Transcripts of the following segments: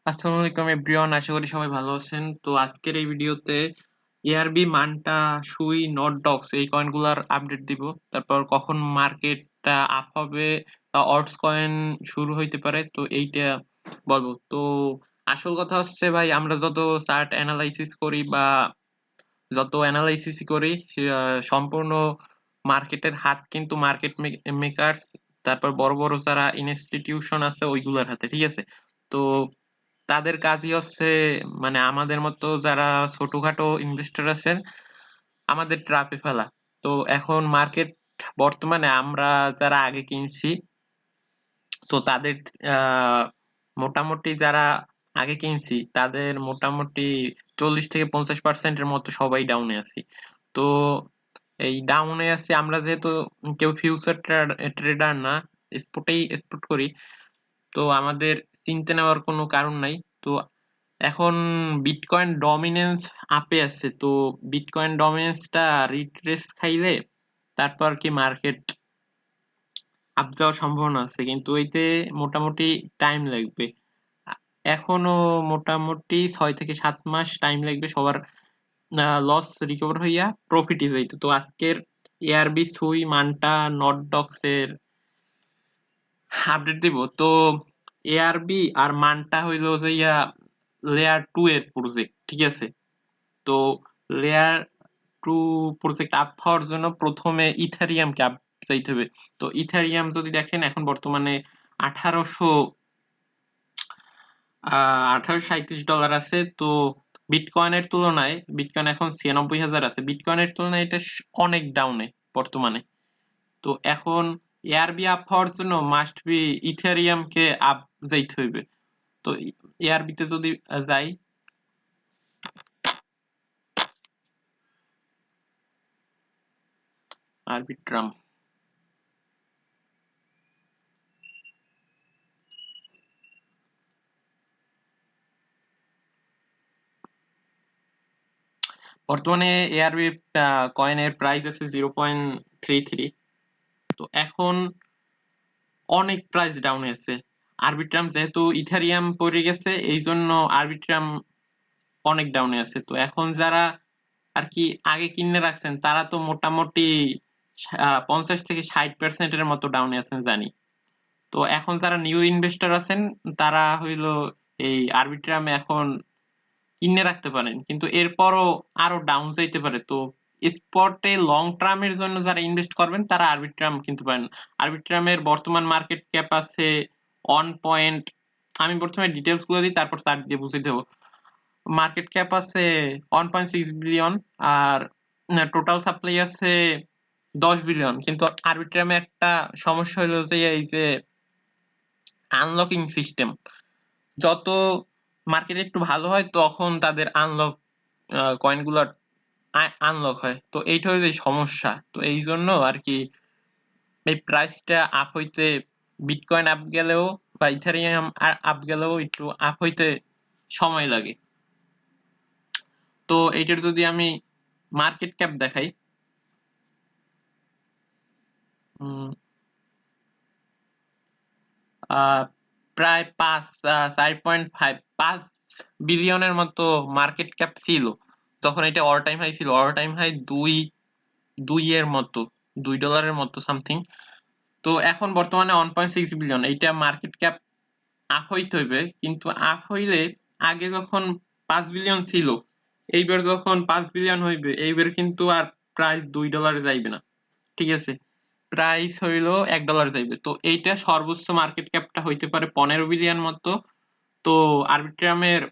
আসসালামু আলাইকুম এভরিওয়ান, আশা করি সবাই ভালো আছেন। তো আজকের এই ভিডিওতে এআরবি, মান্টা, সুই, নট ডক্স এই কয়েনগুলার আপডেট দিব। তারপর কখন মার্কেটটা আপ হবে বা অল্টস কয়েন শুরু হইতে পারে, তো এইটা বলবো। তো আসল কথা হচ্ছে ভাই, আমরা যত চার্ট অ্যানালাইসিস করি বা যত অ্যানালাইসিস করি সম্পূর্ণ মার্কেটের হাত কিন্তু মার্কেট মেকার্স, তারপর বড় বড় যারা ইনস্টিটিউশন আছে ওইগুলোর হাতে, ঠিক আছে? তো তাদের কাজই হচ্ছে মানে আমাদের মতো যারা ছোটখাটো ইনভেস্টর আছেন আমাদের ট্রাপে ফেলা। তো এখন মার্কেট বর্তমানে আমরা যারা আগে কিনছি, তো তাদের মোটামুটি যারা আগে কিনছি তাদের মোটামুটি 40 থেকে 50% এর মতো সবাই ডাউনে আছি। তো এই ডাউনে আছি আমরা যেহেতু কেউ ফিউচার ট্রেডার না, স্পটেই স্পট করি, তো আমাদের চিন্তা নেওয়ার কোনো কারণ নাই। তো এখন বিটকয়েন ডমিনেন্স আপে আছে, তো বিটকয়েন ডমিনেন্সটা রিট্রেস খাইলে তারপর কি মার্কেট আপ যাওয়ার সম্ভাবনা আছে, কিন্তু এতে মোটামুটি টাইম লাগবে। এখনো মোটামুটি 6 থেকে 7 মাস টাইম লাগবে সবার লস রিকভার হইয়া প্রফিটে যাইতে। তো আজকের এআরবি, সুই, মান্টা, নট ডক্স এর আপডেট দিব। তো এআরবি আর মান্টা হইলো যে লেয়ার 2 এর প্রজেক্ট, ঠিক আছে? তো লেয়ার 2 প্রজেক্ট আপ হওয়ার জন্য প্রথমে ইথারিয়ামকে আপ চাইতে হবে। তো ইথারিয়াম যদি দেখেন এখন বর্তমানে 1800 $1837 আছে। তো বিটকয়েনের তুলনায় বিটকয়েন এখন 96,000 আছে, বিটকয়েনের তুলনায় এটা অনেক ডাউনে বর্তমানে। তো এখন এআরবি আপ হওয়ার জন্য মাস্ট বি ইথেরিয়ামকে আপ যাইতে হইবে। তো এআরবি তে যদি যাই, আরবিট্রাম, বর্তমানে এআরবি কয়েনের প্রাইস আছে 0.33। তো এখন অনেক প্রাইস ডাউনে আছে। আরবিট্রাম যেহেতু ইথারিয়াম পড়ে গেছে এই জন্য আরবিট্রাম অনেক ডাউনে আছে। তো এখন যারা আর কি আগে কিনে রাখছেন তারা তো মোটামুটি 50 থেকে 60% এর মতো ডাউনে আছেন জানি। তো এখন যারা নিউ ইনভেস্টর আছেন তারা হইলো এই আরবিট্রামে এখন কিনে রাখতে পারেন, কিন্তু এরপরও আরো ডাউন যাইতে পারে। তো স্পটে লং টার্মের জন্য যারা ইনভেস্ট করবেন তারা আরবিট্রাম কিনতে পারেন। আরবিট্রামের বর্তমান মার্কেট ক্যাপ আছে 1 আমি প্রথমে ডিটেলস গুলো দিই, তারপর চার্ট দিয়ে বুঝিয়ে দেবো। মার্কেট ক্যাপ আছে 1.6 বিলিয়ন, আর টোটাল সাপ্লাই আছে 10 বিলিয়ন। কিন্তু আরবিট্রামে একটা সমস্যা হলো যে এই যে আনলকিং সিস্টেম, যত মার্কেট একটু ভালো হয় তখন তাদের আনলক কয়েনগুলো আনলক হয়। তো এইটা হচ্ছে সমস্যা। তো এই জন্য আর কি এই প্রাইসটা আপ হইতে, বিটকয়েন আপ গেলেও বা ইথারিয়াম আপ গেলেও একটু আপ হইতে সময় লাগে। তো এইটার যদি আমি মার্কেট ক্যাপ দেখাই, উম, প্রায় 5.5 বিলিয়নের মতো মার্কেট ক্যাপ ছিল তখন। এটা অল টাইম হাই ছিল, অল টাইম হাই দুই এর মতো, $2 মতো সামথিং। তো এখন বর্তমানে 1.6 বিলিয়ন, এইটা মার্কেট ক্যাপ আপ হইতে হইবে। কিন্তু আপ হইলে আগে যখন 5 বিলিয়ন ছিল, এইবার যখন 5 বিলিয়ন হইবে এইবার কিন্তু আর প্রাইস $2 যাইবে না, ঠিক আছে? প্রাইস হইলো $1 যাইবে। তো এইটা সর্বোচ্চ মার্কেট ক্যাপটা হইতে পারে 15 বিলিয়ন মতো। তো আরবিট্রামের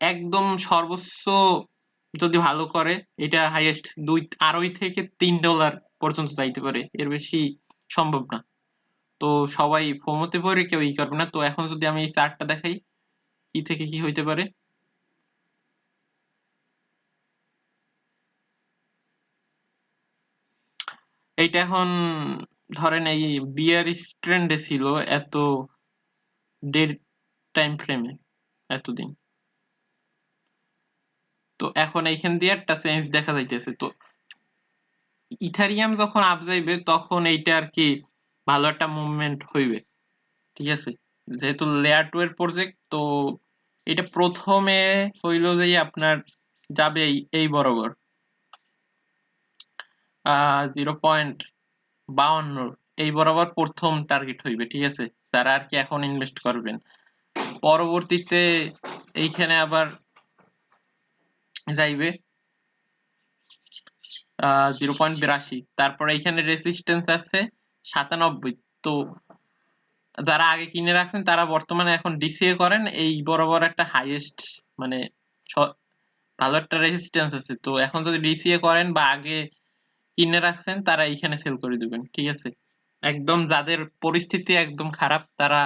একদম সর্বোচ্চ যদি ভালো করে এটা হাইয়েস্ট $2.5 থেকে $3 পর্যন্ত যাইতে পারে, এর বেশি সম্ভব না। তো সবাই ফোমোতে পড়ে কেউ ই করবে না। তো এখন যদি আমি এই চার্টটা দেখাই কি থেকে কি হইতে পারে, এইটা এখন ধরেন এই বিয়ারিশ ট্রেন্ডে ছিল এত ডেড টাইম ফ্রেমে এতদিন। তো এখন এইখান দিয়ে একটা চেঞ্জ দেখা যাইতেছে। তো ইথারিয়াম যখন আপ যাইবে তখন এইটা আর কি ভালো একটা মুভমেন্ট হইবে, ঠিক আছে? যেহেতু লেয়ার 2 এর প্রজেক্ট, তো এটা প্রথমে হইল যে আপনার যাবে এই বরাবর 0.52 এই বরাবর প্রথম টার্গেট হইবে, ঠিক আছে, যারা আর কি এখন ইনভেস্ট করবেন। পরবর্তীতে এইখানে আবার যাইবে 0.82, তারপরে এইখানে রেসিস্টেন্স আছে 97। তো যারা আগে কিনে রাখছেন তারা বর্তমানে এখন ডিসিএ করেন, এই বরাবর একটা হাইয়েস্ট মানে ভালো একটা রেজিস্ট্যান্স আছে। তো এখন যদি ডিসিএ করেন বা আগে কিনে রাখছেন তারা এইখানে সেল করে দিবেন, ঠিক আছে। একদম যাদের পরিস্থিতি একদম খারাপ তারা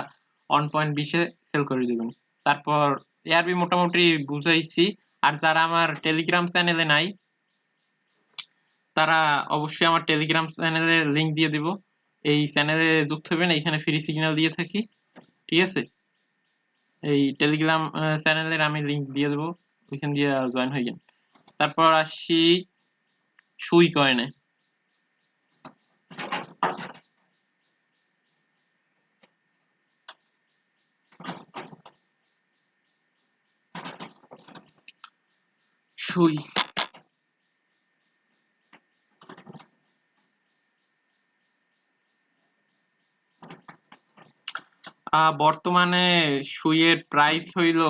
1.20 সেল করে দিবেন। তারপর এআরবি মোটামুটি বুঝাইছি। আর যারা আমার টেলিগ্রাম চ্যানেলে নাই তারা অবশ্যই আমার টেলিগ্রাম চ্যানেলে লিংক দিয়ে দিব, এই চ্যানেলে যুক্ত হবেন, এইখানে ফ্রি সিগন্যাল দিয়ে থাকি, ঠিক আছে। এই টেলিগ্রাম চ্যানেলের আমি লিংক দিয়ে দেবো, ওইখান দিয়ে জয়েন হয়ে যান। তারপর আসি সুই কয়েনে। সুই বর্তমানে সুইয়ের প্রাইস হইল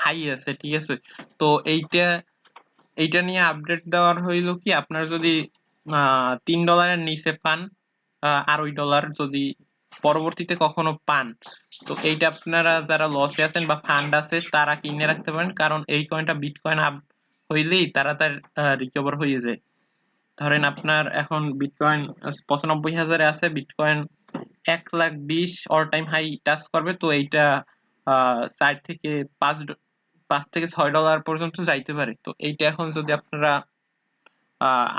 হাই আছে, ঠিক আছে। তো এইটা নিয়ে আপডেট দেওয়ার হইল কি, আপনার যদি $3 নিচে পান, $2.5 যদি পরবর্তীতে কখনো পান, তো এইটা আপনারা যারা লসে আছেন বা ফান্ড আছে তারা কিনে রাখতে পারেন, কারণ এই কয়েনটা বিটকয়েন আপ হইলেই তাড়াতাড়ি রিকভার হয়ে যায়। ধরেন আপনার এখন বিটকয়েন 95,000 আছে, bitcoin 1,20,000 all time high touch করবে, তো এইটা 4 থেকে 5 থেকে $6 পর্যন্ত যাইতে পারে। তো এইটা এখন যদি আপনারা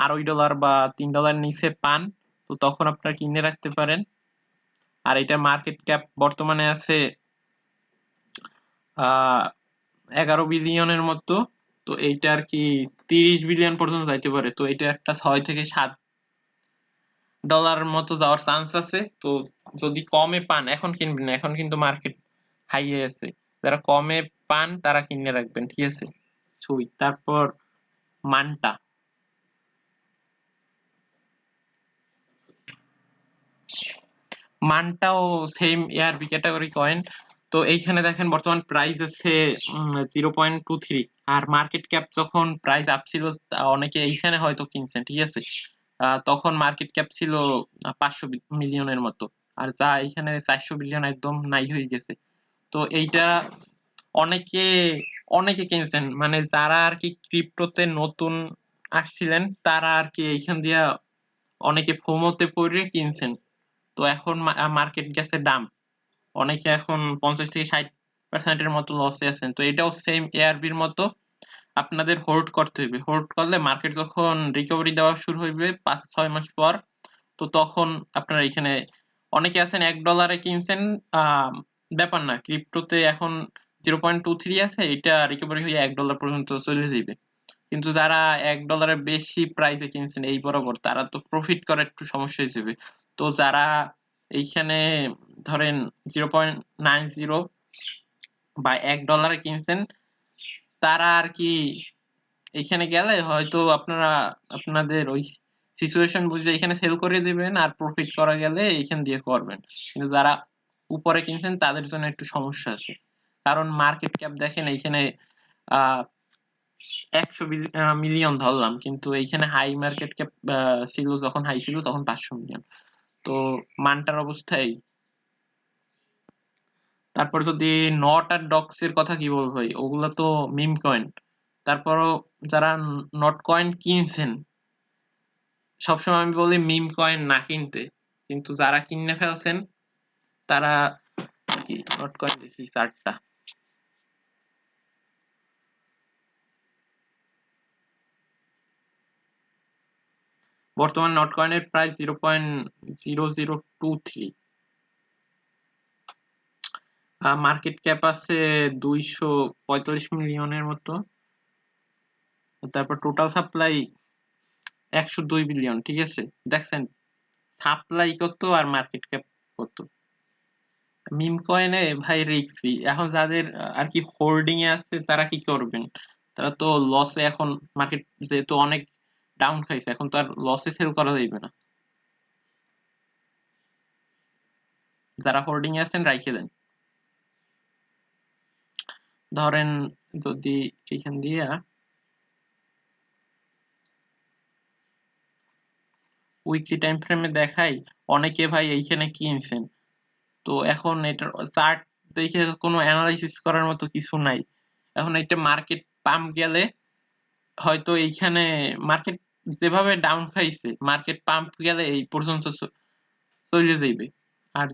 $2.5 বা $3 নিচে পান, তো তখন আপনারা কিনে রাখতে পারেন। আর এটার মার্কেট ক্যাপ বর্তমানে আছে 11 বিলিয়নের মতো। তো এইটা আর কি 30 বিলিয়ন পর্যন্ত যাইতে পারে। তো এটা একটা $6 থেকে $7 মতো যাওয়ার চান্স আছে। তো যদি কমে পান এখন কিনবেন না, এখন কিন্তু মার্কেট হাই এ আছে। যারা কমে পান তারা কিনে রাখবেন, ঠিক আছে। সুই। তারপর মানটা মানটাও সেম এআরবি ক্যাটাগরি কয়েন। তো এইখানে দেখেন বর্তমান প্রাইস আছে 0.23, আর মার্কেট ক্যাপ যখন প্রাইস আপ ছিল অনেকে এইখানে হয়তো কিনছেন, ঠিক আছে। তখন মার্কেট ক্যাপ ছিল 500 মিলিয়নের মতো, আর যা এইখানে 400 বিলিয়ন একদম নাই হয়ে গেছে। তো এইটা অনেকে অনেকে কিনছেন, মানে যারা আর কি ক্রিপ্টোতে নতুন আসছিলেন তারা আর কি এইখান দিয়া অনেকে ফোমোতে পড়ে কিনছেন। তো এখন মার্কেট গেছে ডাম, অনেকে এখন 50 থেকে 60% এর মতো লসে আছেন। তো এটাও সেম এআরবির মতো, আপনাদের হোল্ড করতে হইবে। হোল্ড করলে মার্কেট যখন রিকভারি দেওয়া শুরু হইবে 5-6 মাস পর, তো তখন আপনারা এখানে অনেকে আছেন $1 কিনছেন, ব্যাপার না, ক্রিপ্টোতে এখন 0.23 আছে, এটা রিকভারি হয়ে $1 পর্যন্ত চলে যাবে। কিন্তু যারা $1 বেশি প্রাইসে কিনছেন এই বরাবর, তারা তো প্রফিট করার একটু সমস্যা হয়ে যাবে। তো যারা এইখানে ধরেন 0.90 বা $1 কিনছেন, তারা আর কি এইখানে গেলে হয়তো আপনারা আপনাদের ওই সিচুয়েশন বুঝে এখানে সেল করে দিবেন, আর প্রফিট করা গেলে এইখান দিয়ে করবেন। কিন্তু যারা উপরে কিনছেন তাদের জন্য একটু সমস্যা আছে, কারণ মার্কেট ক্যাপ দেখেন এইখানে আহ 100 মিলিয়ন ধরলাম, কিন্তু এইখানে হাই মার্কেট ক্যাপ ছিল, যখন হাই ছিল তখন 500 মিলিয়ন। তো মানটার অবস্থায়। তারপর যদি নট আর ডক্স এর কথা কি বলবো ভাই, ওগুলা তো মিম কয়েন। তারপরও যারা নট কয়েন কিনছেন, সবসময় আমি বলি মিম কয়েন না কিনতে, কিন্তু যারা কিনে ফেলছেন তারা কি নট কয়েন দেখি চারটা। বর্তমান নট কয়েনের প্রাইস 0.0023, মার্কেট ক্যাপ আছে 245 মিলিয়নের মতো। তারপর টোটাল সাপ্লাই 102 বিলিয়ন, ঠিক আছে। দেখছেন সাপ্লাই কত আর মার্কেট ক্যাপ কত, মিম কয়েনে ভাই রিস্কি। এখন যাদের আর কি হোল্ডিং এ আছে তারা কি করবেন? তারা তো লসে এখন, মার্কেট যেহেতু অনেক ডাউন খাইছে, এখন তো আর লসে সেল করা যাইবে না। যারা হোল্ডিং এ আছেন রাইখে দেন। ধরেন যদি এইখান দিয়ে উইকলি টাইম ফ্রেমে দেখাই, অনেকে ভাই এইখানে কিনছেন। তো এখন এটার চার্ট দেখে কোনো অ্যানালাইসিস করার মতো কিছু নাই। এখন একটা মার্কেট পাম্প গেলে হয়তো এইখানে মার্কেট যেভাবে ডাউন খাইছে, মার্কেট পাম্প গেলে এই পর্যন্ত চলে যাইবে। আর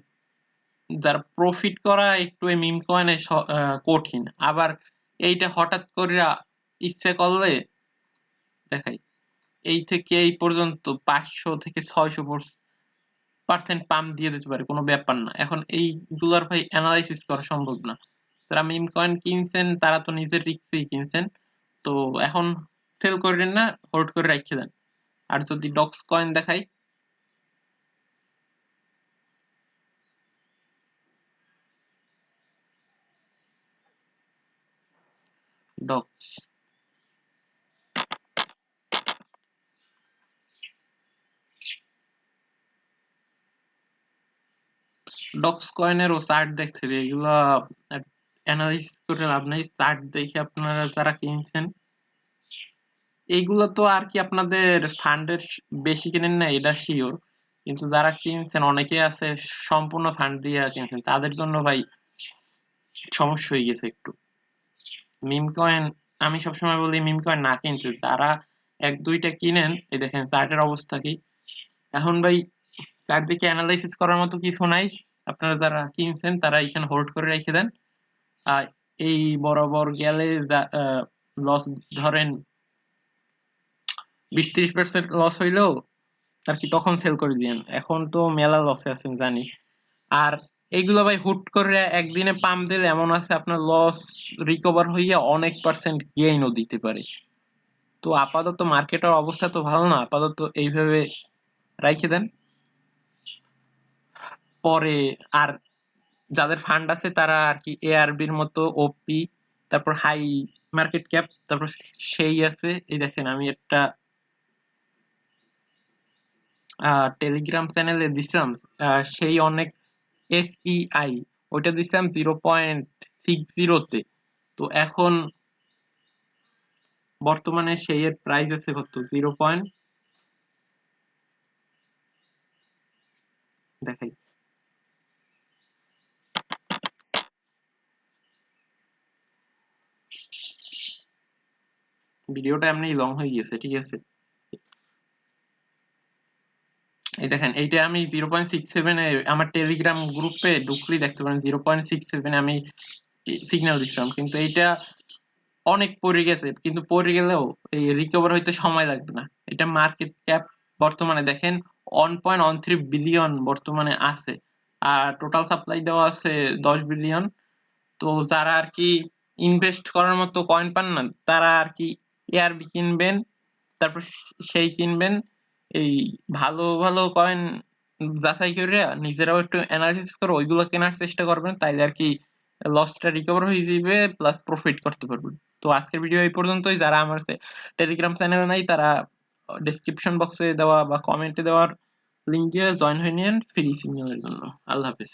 যারা প্রফিট করা একটু এই মিম কয়েনে কঠিন। আবার এইটা হঠাৎ করে ইচ্ছে করলে দেখাই, এই থেকে এই পর্যন্ত 500 থেকে 600% পাম্প দিয়ে দিতে পারে, কোনো ব্যাপার না। এখন এইগুলার ভাই অ্যানালাইসিস করা সম্ভব না। যারা মিম কয়েন কিনছেন তারা তো নিজের রিস্কেই কিনছেন। তো এখন সেল করেন না, হোল্ড করে রাখে দেন। আর যদি ডক্স কয়েন দেখাই, ডক্স ডক্স কয়েনেরও চার্ট দেখতে হবে। এগুলা অ্যানালাইসিস করে লাভ নাই। চার্ট দেখে আপনারা যারা কিনছেন, এইগুলো তো আর কি আপনাদের ফান্ডের বেশি কিনেন না এটা শিওর, কিন্তু যারা কিনছেন অনেকে আছে সম্পূর্ণ ফান্ড দিয়ে কিনছেন, তাদের জন্য ভাই সমস্যা হয়ে গেছে একটু। মিম কয়েন, আমি সবসময় বলি মিম কয়েন না কিনতে, যারা এক দুইটা কিনেন, এই দেখেন চার্টের অবস্থা কি। এখন ভাই চার্ট দেখে অ্যানালাইসিস করার মতো কিছু নাই। আপনারা যারা কিনছেন তারা এখানে হোল্ড করে রেখে দেন। আর এই বরাবর গেলে লস, ধরেন 20-30% লস হইলেও আর কি তখন সেল করে দিয়েন। এখন তো মেলা লসে আছেন জানি। আর এইগুলো ভাই হুট করে একদিনে পাম্প দিলে এমন আছে আপনার লস রিকভার হইয়া অনেক পার্সেন্ট গেইনও দিতে পারে। তো আপাতত মার্কেটের অবস্থা তো ভালো না, আপাতত এইভাবে রাইখে দেন। পরে আর যাদের ফান্ড আছে তারা আর কি এআরবির মতো ওপি, তারপর হাই মার্কেট ক্যাপ, তারপর সেই আছে। এই দেখেন আমি একটা টেলিগ্রাম চ্যানেলে দিছিলাম, সেই অনেক এসইআই, ওইটা দিছিলাম 0.60-তে। তো এখন বর্তমানে সেই এর প্রাইস আছে কত, 0. দেখাই, ভিডিওটা এমনি লং হয়ে গেছে, ঠিক আছে। এই দেখেন এইটা আমি 0.67-এ আমার টেলিগ্রাম গ্রুপে ঢুকলেই দেখতে পারেন, 0.67-এ আমি সিগন্যাল দিচ্ছিলাম, কিন্তু এইটা অনেক পড়ে গেছে। কিন্তু পড়ে গেলেও এই রিকভার হইতে সময় লাগবে না। এটা মার্কেট ক্যাপ বর্তমানে দেখেন 1.13 বিলিয়ন বর্তমানে আছে, আর টোটাল সাপ্লাই দেওয়া আছে 10 বিলিয়ন। তো যারা আর কি ইনভেস্ট করার মতো কয়েন পান না, তারা আর কি এআরবি কিনবেন, তারপর সেই কিনবেন। এই ভালো ভালো কয়েন যাচাই করে নিজেরাও একটু অ্যানালাইসিস করে ওইগুলো কেনার চেষ্টা করবেন, তাইলে আর কি লসটা রিকভার হয়ে যাবে, প্লাস প্রফিট করতে পারবেন। তো আজকের ভিডিও এই পর্যন্তই। যারা আমার টেলিগ্রাম চ্যানেলে নাই তারা ডেসক্রিপশন বক্সে দেওয়া বা কমেন্টে দেওয়ার লিঙ্ক দিয়ে জয়েন হয়ে নিন ফ্রি সিগন্যালের জন্য। আল্লাহ হাফেজ।